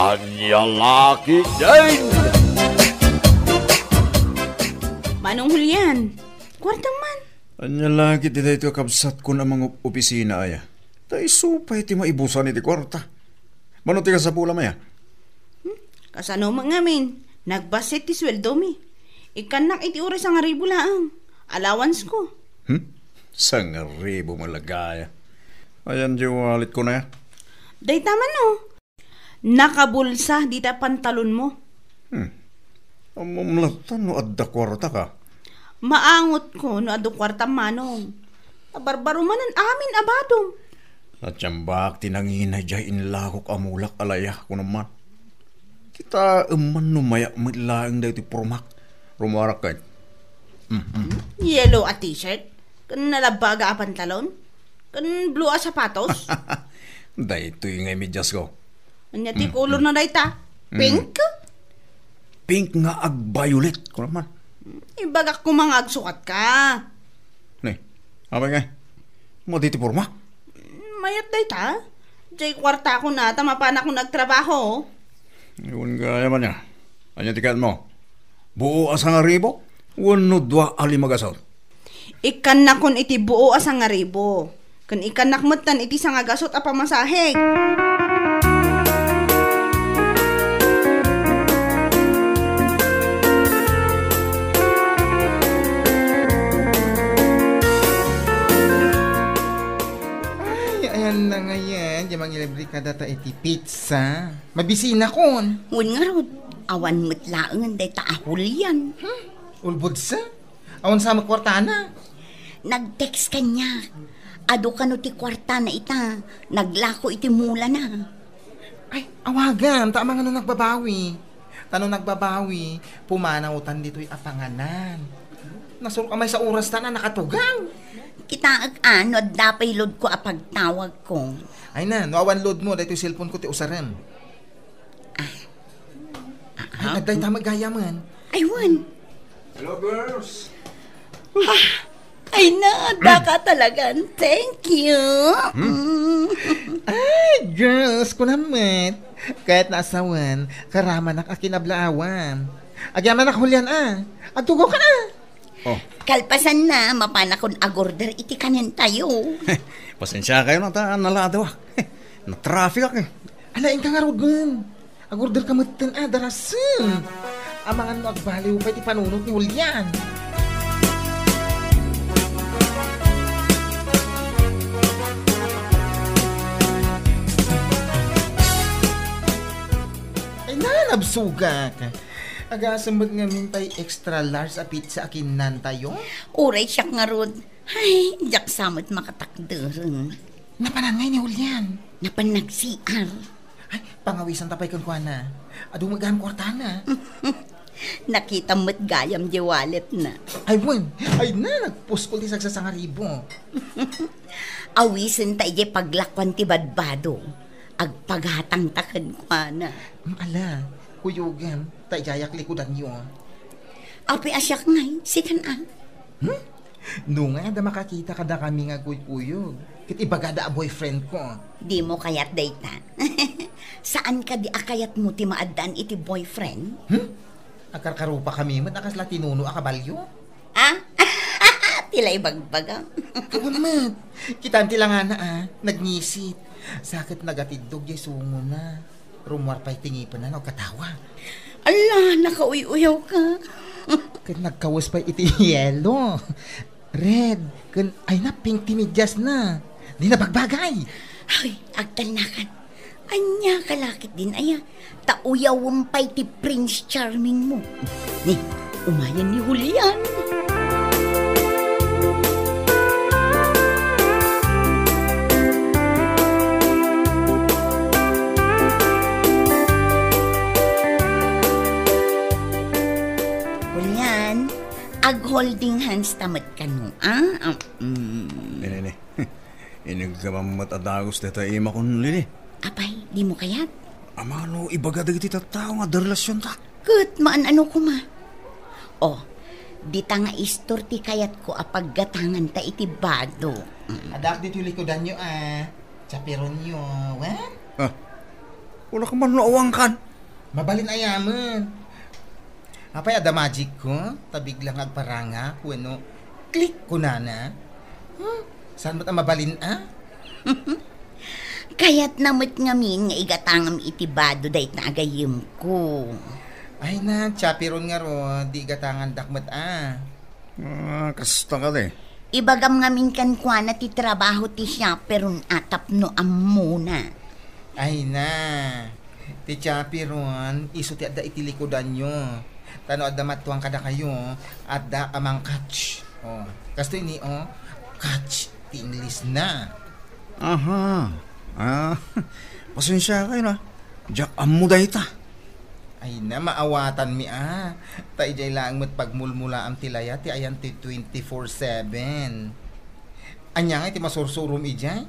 Anyalaki din! Manong Julian, kwartang man. Anyalaki di ito kabsat ko na mga opisina aya. Tay supay ti maibusan iti kwarta. Mano ti ka sa pula maya? Kasano mga min, nagbasit ti sweldo mi. Ikanak iti oras ang aribo laang. Allowance ko. Sang ribo malagaya. Ayan di walit ko na ya. Day tama no. Nakabulsa di ta pantalon mo. Amamlatan no adda kwarta ka. Maangot ko no adu kwarta manong. Abarbaro manan amin abadong. At yambak tinanginay jay inlakok amulak alaya ko naman. Kita eman numaya mitlaang dahi ti pormak. Rumarak ka. Yellow a t-shirt. Kan nalabaga a pantalon. Kan blue a sapatos. Dahi ito yung medyas ko. Anya ti color na dahi ta. Pink? Pink nga ag-violet ko naman. Ibagak ko mga agsukat ka. Nay, abay nga. Mo diti pormak. Mayat dahi ta. Jay kwarta ko na tamapan ako nagtrabaho. Iwan gaya man niya. Anya tikat mo. Buo asang aribo. Wano dwa alimagasot. Ikan na kun iti buo asang aribo. Kan ikan nakmutan iti sangagasot a pamasaheg. Ayan na nga yan. Di mangilibre ka data iti pizza. Mabisina kon. Hun nga rod. Awan mutlaangan day taahul yan. Ulbod sa? Awan sa magkwartana. Nag-text kanya. Ado ka no ti kwarta na ita. Naglako iti mula na. Ay, awagan. Tama nga no nagbabawi. Tanong nagbabawi, pumanautan dito'y apanganan. Nasuro ka may sa oras na nakatugang. Kita ano, dapay load ko apagtawag ko. Ay na, no awan load mo. Dito'y cellphone ko ti usaran. Ay, nagday tama gaya man. Aywan. Hello, girls. Ay na, daka talagan. Thank you. Ay, girls, ko naman. Kahit naasawan, karaman ak akinablaan. Agyaman ak hulyan Agtugaw ka na. Oh. Kalpasan na, mapanakon agorder iti kanin tayo. Pasensya kayo na ta, naladaw. Na-traffic ako eh. Alain ka nga rogan. Agorder ka matan darasin. Amangan mo agbaliw pa iti panunot ni Julian. Ay nabsuga ka. Agasambag nga min pa'y extra large a pizza akinan tayo. Uray siya nga rod. Ay, jak samot makatakderin. Napanangay ni Julian. Napanagsiar. Ay, pangawisan tapay kang kuwana. Ado magahan kwartana. Nakita mo't gayam di wallet na. Ay, wan. Ay na, nagpuskol ti sagsasangaribo. Awisin tayo paglakwan ti badbado. Agpaghatang takan kuwana. Ala, kuyugan. Tayo jayak likudan yun. Api asyak ngay, sikan No nga, da makakita ka da kami nga kuyog. Kit ibagada a boyfriend ko. Di mo kayat dayta. Saan ka di akayat mo ti maaddan iti boyfriend? Akarkarupa kami, matakas latinuno akabalyo. Tilay bagbaga. Kawan mat. Kitaan tila nga na nagnisit. Sakit nagatidog jay sungo na. Rumwar pa'y tingipan na katawa. Ala, nakauy-uyaw ka. Kan nagkawas pa iti yelo. Red. Kan ay na pink timidyas na. Di na bagbagay. Ay, agtanakan. Anya kalakit din aya. Tauyawang pa'y ti Prince Charming mo. Ni, umayan ni Julian. Julian, ag-holding hands tamat ka no, Nene, inagkamamat adagos na tayo ima kong lili. Apay, di mo kayat? Amano, ibagadag iti tao nga da relasyon ta. Kat, maan ano ko ma? Oh, di ta nga istor ti kayat ko apaggatangan ta iti bado. Adak dito likodan nyo Chaperon nyo, Wala ka man naawang kan. Mabalin ayaman. Apay ada magic ko, tabig lang agparanga, kuno, click ko na. Saan mo't ang mabalin Kaya't namit ngamin nga igatangam itibado dahit naagayim ko. Ay na, chapiron nga ro, di gatangan dakmat Kasta ka de. Ibagam ngamin kan kwa na ti trabaho ti siya pero atap no amuna. Ay na, ti chapiron, iso ti adda itilikodan nyo. Tano adda matuang kada kayo, adda amang catch. Kasto ini, catch, ti English na. Aha. Pasensya kayo na. Jack amo da ita. Ay na, maawatan mi Tay jay lang mo't pagmulmula ang tilaya, ti ayan ti 24/7. Anya nga, ti masursurum ijay.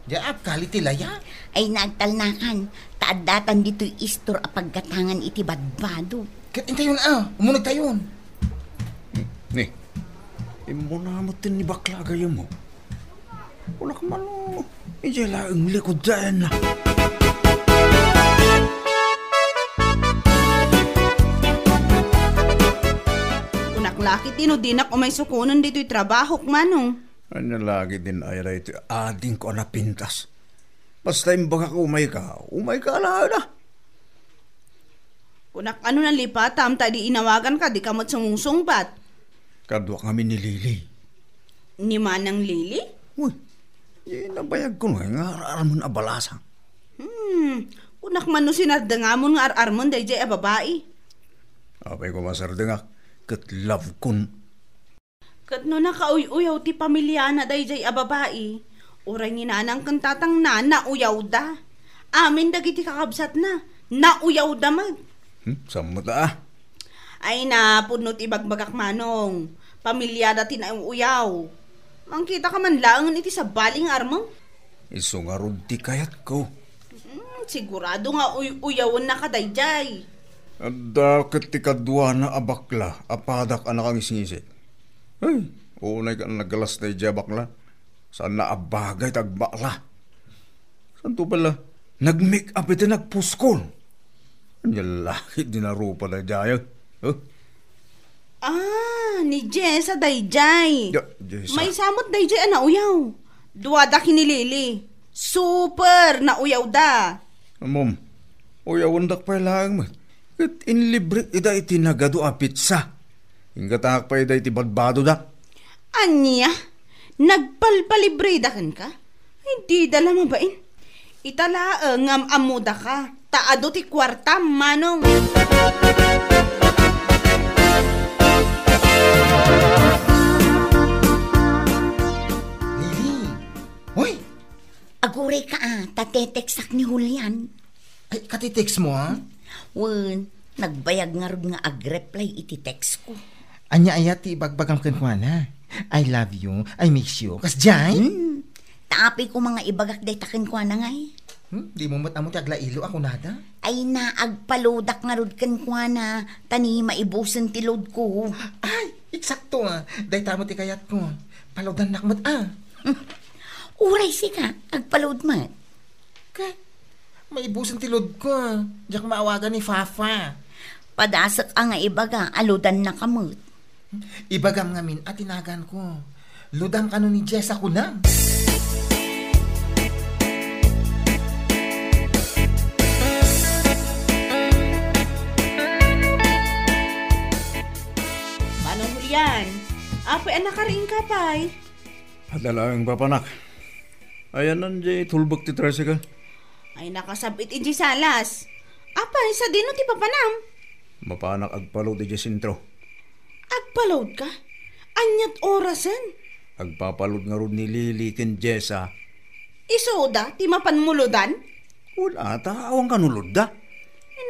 Diya kali tilaya. Ay nagtalnakan, taadatan dito istor a paggatangan iti badbado. Kat intayon umunod tayon. Ni, imo na mo tin ni bakla kayo mo. Wala ka man o. Ijay lang likod dyan na. Unaklaki tinudinak o may sukunan dito'y trabaho manong. Ano lagi din ay na ito ading ko na pintas. Basta yung baka umay ka ala na. Kunak ano na lipat, tadi inawagan ka, di ka mo't sungsungpat. Kadwa kami ni Lily. Ni Manang Lily? Uy, nabayag ko nga aramon abalasa. Kunak man no sinardangamon nga ararmon day jay a babae. Apay ko masardangak, kat love kun. Kat no nakauy-uyaw ti pamilya na day jay a babae, uray ni nanang kantatang na nauyaw da. Amin dagiti kakabsat na, nauyaw da mag. Samot ah. Ay na, punot ibagbagak manong, pamilya dati na uyaw. Mangkita ka man lang iti sa baling armong. Iso nga rod ti kayat ko. Sigurado nga uyawan na kadayjay. Adda kat ti kadwa na abakla, apadak anak ang isingisi. Ay, unay ka na nagalas na bakla. Saan na abagay tagbakla. Saan to pala? Nag-make up ito nagpuskol. Ang laki dinarupa na dyan. Ni Jessa dayjay. Jessa. May samot dayjay na uyaw. Duwada kinilili. Super na uyaw da. Mom, uyawan dak pa lang mo. Kat inlibre ida iti nagado a pizza. Ingatak pa ida iti badbado da. Anya, nagpalpalibre da kan ka? Hindi dala mabain. Itala ngam amuda ka. Taado ti kwarta manong. Lily! Hoy! Aguray ka tateteksak ni Julian. Ay, katitext mo Wen, nagbayag nga rod nga agreply iti text ko. Anya ayat ti ibagbagam kenkwana. I love you, I miss you. Kas jay? Taapi ko mga ibagak day takin ko na ngay. Di mo amo ti aglailo ako nada? Ay na agpalodak nga rod kan ko na tani maibusan ti load ko. Ay, eksakto Day tamo ti kayat ko. Palodan nakmat Uray si ka, agpaload mat. Kay, maibusan ti load ko. Diyak maawagan ni Fafa. Padasak nga ibaga, alodan na kamot. Ibagam ngamin at tinagan ko. Ludam ka ni Jessa ko na. Manong Julian, apay anak ka rin ka pay. Adala ang papanak. Ayan nandiyan tulbog ti tricycle. Ay nakasabit inji salas. Apay sa dino ti papanam. Mapanak agpalo di sintro. Agpaload ka? Anyat orasan? Agpapalod nga ron ni Lily ken Jessa. Isoda, ti mapanmuludan? Wala awang kanulod da.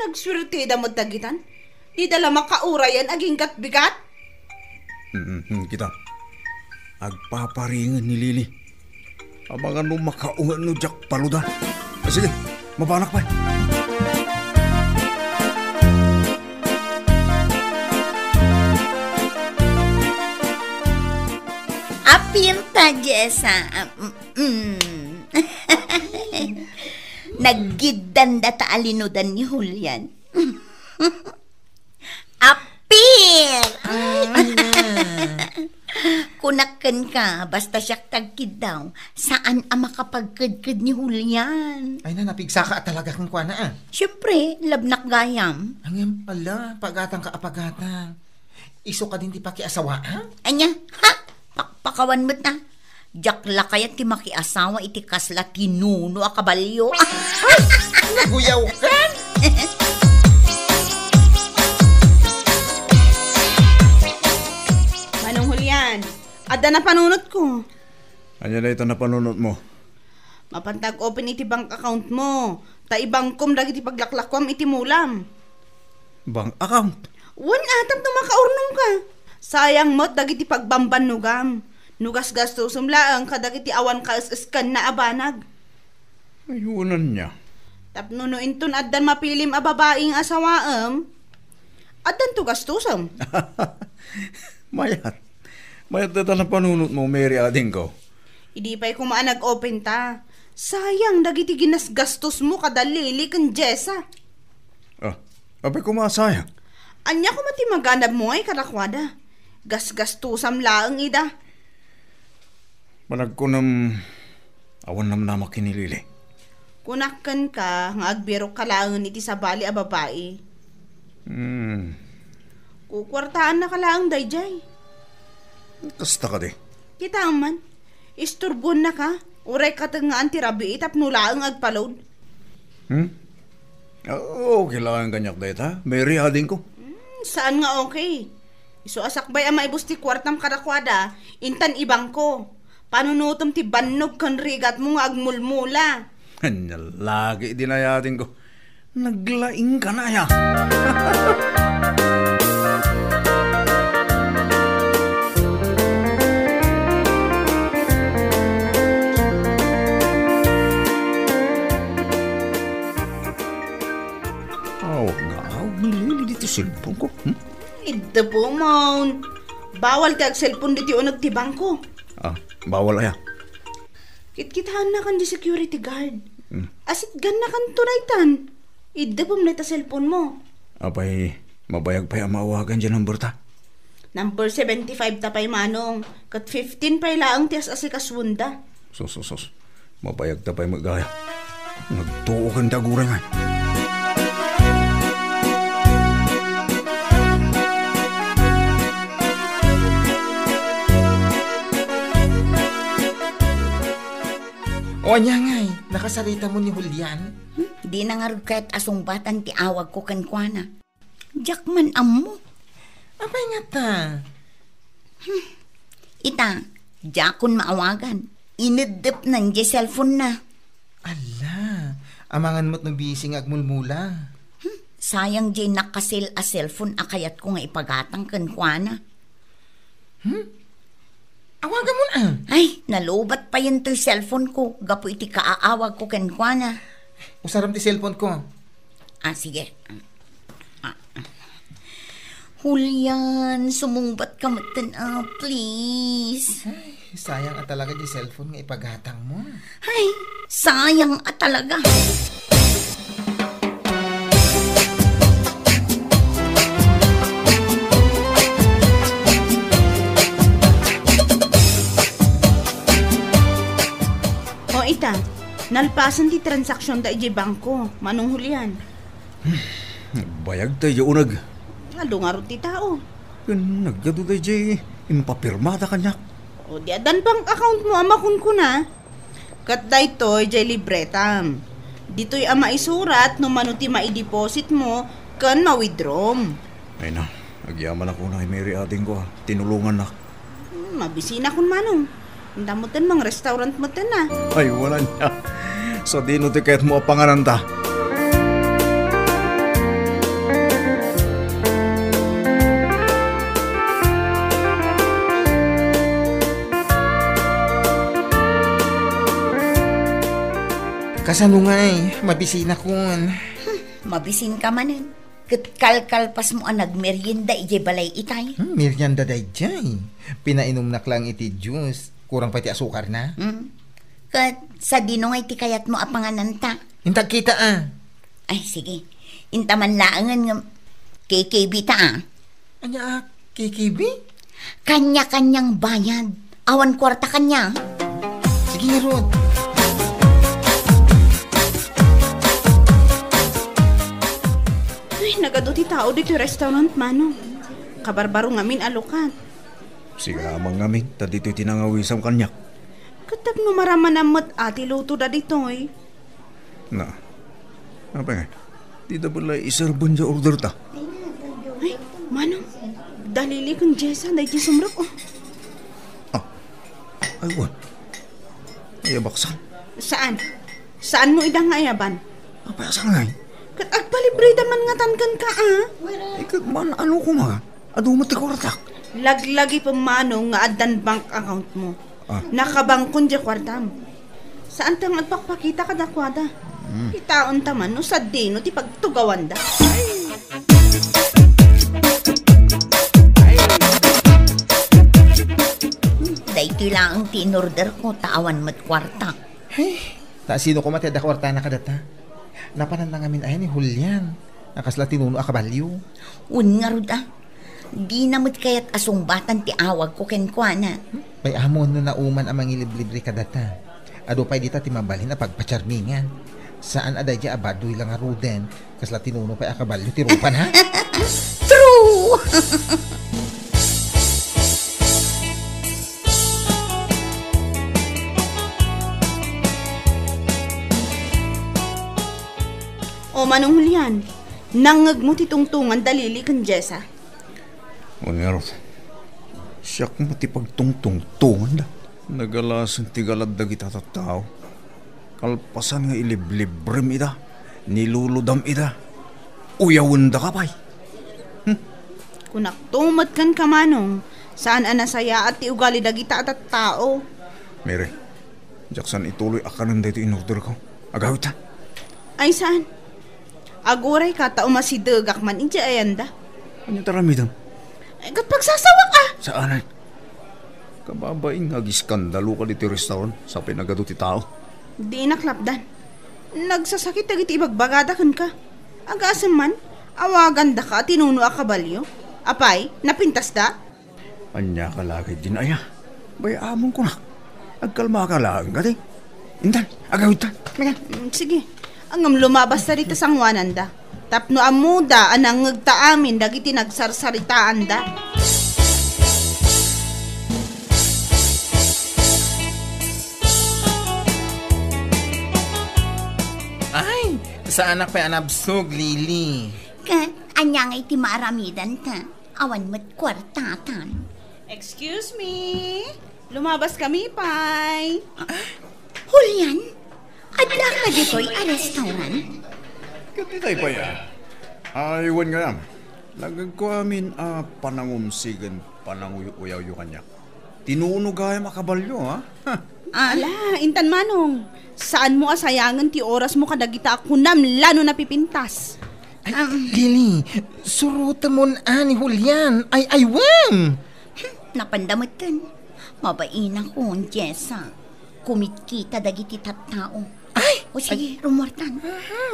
Nagswerte da mo tagitan. Di dala makaurayan aging katbigat. Kita. Agpaparingan ni Lily. Abangan mo makaungan no Jack paludan. Sige, mapanak pa. Apirta, Jessa. Naggidan data alinudan ni Julian. Apir! Kunakan ka, basta siya tagkid daw. Saan ang makapagkadkad ni Julian? Ay na, napigsa ka talaga kang kuana ah. Siyempre, labnak gayam. Ang pala, pagatang ka apagatang. Iso ka din ti pakiasawa ha? Anya, ha? Pakpakawan mo't na. Jakla kaya ti makiasawa iti kasla tinuno a kabalyo. Naguyaw ka? Manong Julian, ada na panunot ko. Anya na ito na panunot mo. Mapantag open iti bank account mo. Ta ibang kom dagiti paglaklakwam iti mulam. Bank account? Wan atap na makaurnong ka. Sayang mo't dagiti pagbamban nugam. Nugas gasto sumlaang kadagiti awan ka iskan na abanag. Ayunan niya. Tapno no inton addan mapilim a babaeng asawaam. Addan to gastusam. Mayat. Mayat na na panunot mo, Mary ading ko. Idi pa'y kumaan nag-open ta. Sayang dagiti ginasgastos mo kadalili kan Jessa. Abay kumasayang. Anya ko mati maganab mo ay karakwada. Gasgastusam laang ida. Manag ko nam awan nam nama kinilili. Kunakan ka, nga agbiro ka laang iti sa bali a babae. Kukwartaan na ka laang dayjay. Kasta ka di. Kita man, isturbon na ka. Uray ka nga antirabi itap nulaang agpaload. Okay lang ang ganyak dahit ha. Mary ading ko. Saan nga okay? Iso asakbay ang maibusti kwartam karakwada, intan ibang ko. Panunutom ti bannog kan rigat mo nga agmulmula. Anya lagi dinayatin ko. Naglaing ka na ya. Nilili dito cellphone ko. Ida po, Maun. Bawal kag cellphone dito o nagtibang ko. Bawal aya. Kitkitahan na kan di security guard. Asit gan na kan tunaytan. Ida po mna cellphone mo. Abay, mabayag pa yung maawagan dyan ng burta. Number 75 tapay manong. Kat 15 pa'y laang tiyas asikaswunda. Sus. Mabayag tapay magaya. Nagtuo kang daguray nga. O anya ngay, nakasalita mo ni Julian? Di na nga kahit asungbatan ti awag ko kankwana. Jakman ammo. Abay nga ta. Ita, jakon maawagan. Inedep nang di cellphone na. Ala, amangan mo't nung bising agmulmula. Sayang di nakasil a cellphone akayat ko nga ipagatang kankwana. Awagan mo na. Ay, nalubat pa yun to'y cellphone ko. Gapo iti kaaawag ko kankwana. Usaram ti cellphone ko. Sige. Julian, sumungbat ka matan please. Ay, sayang at talaga di cellphone nga ipagatang mo. Ay, sayang at talaga. Ita, nalpasan ti transaksyon da iji bangko. Manong Julian. Bayag tayo unag. Nalungaro ti tao. Naggado tayo jay. Impapirmada kanyak. O di adan pang account mo amakun ko na. Kat da ito jay libretam. Dito'y ama isurat no manuti maideposit mo kan ma-withdraw. Ay na, agyaman ako na Mary ading ko. Tinulungan na. Mabisina kun manong. Damutan mang restaurant mo na. Ay, wala niya. So, di no tiket mo pangananta. Kasanungay, mabisina kun. Mabisin ka manin. Kalkalpas mo ang nagmerienda ije balay itay. Merienda day jay. Pinainom na lang iti juice. Kurang pati asukar na. Kat sa dinong ay tikayat mo apangananta. Hintag kita Ay, sige. Intaman laangan nga KKB ta Anya KKB? Kanya-kanyang bayad. Awan kwarta kanya. Sige nga Rod. Uy, nagaduti tao dito yung restaurant, Manong. Kabarbaro ngamin alukan. Sige lamang ngamin, ta dito'y tinangawisam kanyak. Katap no maramanamot ati luto da dito eh. Na, apa nga? Di da pala isarbon sa order ta. Ay, Manong, dalili kong Jessa na iti sumrap oh. Ay, wan. Ay, baksan. Saan? Saan mo idang ayaban? Apa sa ngay? Kat agpalibre daman nga tankan ka Ikat man, ano ko mga? Ado mo tikortak. Laglagi pa Manong nga adan bank account mo. Nakabangkon dya kwartam. Saan tang agpakpakita ka dakwada? Itaon taman no sa dino ti pagtugawan da. Dayti lang ang tinorder ko, tawan mo't kwarta. Ta sino ko mateda kwarta na kadata? Napanan na ngamin ay ni Julian. Nakasla tinuno akabalyo. Un nga ruda. Di na mo't kayat asungbatan ti awag ko kenkwana. May amon no nauman ang mangiliblibre kadata. Ado pa'y dita ti mabalhin na pagpacharmingan. Saan aday dya abadoy lang nga ruden. Kasla tinuno pa'y akabalyo ti rupan ha? True! O Manong Julian, nangag mo titungtungan dalili kang Jessa. Unero, siyak mo ti pagtungtungtungan da. Nagalasan ti galaddag itatataw. Kalpasan nga iliblibrim ida. Niluludam ida. Uyawin da ka pa'y. Kunak tumad kan ka Manong, saan anasaya at ti ugali dagita at tao. Mire, Jackson ituloy akanan dito in-order ko. Agawit ha. Ay saan? Aguray ka tao masidagak man inja ayanda. Ano taramidam? Ay kat pagsasawa ka. Saanan? Kababaing ag-iskandalo ka dito restaurant sa pinagado ti tao. Di naklapdan. Nagsasakit agit ibagbagada kan ka. Agasan man, awagan da ka, tinuno a kabalyo. Apay, napintas da? Anya ka lagi din aya. Bay amon ko na. Agkalma ka lang ka di. Intan, agawit ta. Sige, ang lumabas sa rita sangwanan da. Tapno amuda anang ngagtaamin dagiti nagsarsaritaan da. Ay, sa anak pa'y anabsog, Lily. Kat, anya nga iti maaramidan ta. Awan mo't kwartatan. Excuse me? Lumabas kami, Pay. Julian, adla ka dito'y a restaurant? Katitay pa ya. Aywan nga yan. Nagagkuamin panangumsigan pananguyaw yu kanya. Tinuno gaya makabalyo ha. Ala, Intan Manong. Saan mo asayangan ti oras mo kadagita kunam lano napipintas? Ay, Lily, surutan mo na ni Julian. Ay, aywan! Napandamot kan. Mabaina ko, Jessa. Kumitkita dagiti tattao. Ay! O sige, rumortan.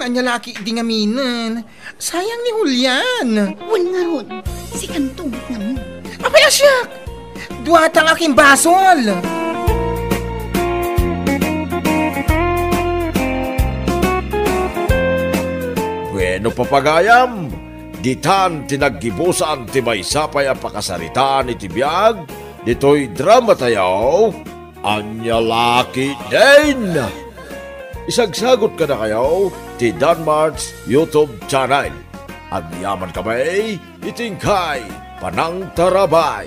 Anya laki di nga minan. Sayang ni Julian. Wan nga rod, si kantumot na mo. Apay asyak! Duwatang aking basol! Bueno papagayam, ditan tinaggibusan ti maysapay ang pakasaritaan iti biyag, dito'y drama tayaw, anya laki din! Isagsagot ka na kayo ti Danmar's YouTube channel. Ang yaman kamay, itingkay, panang tarabay.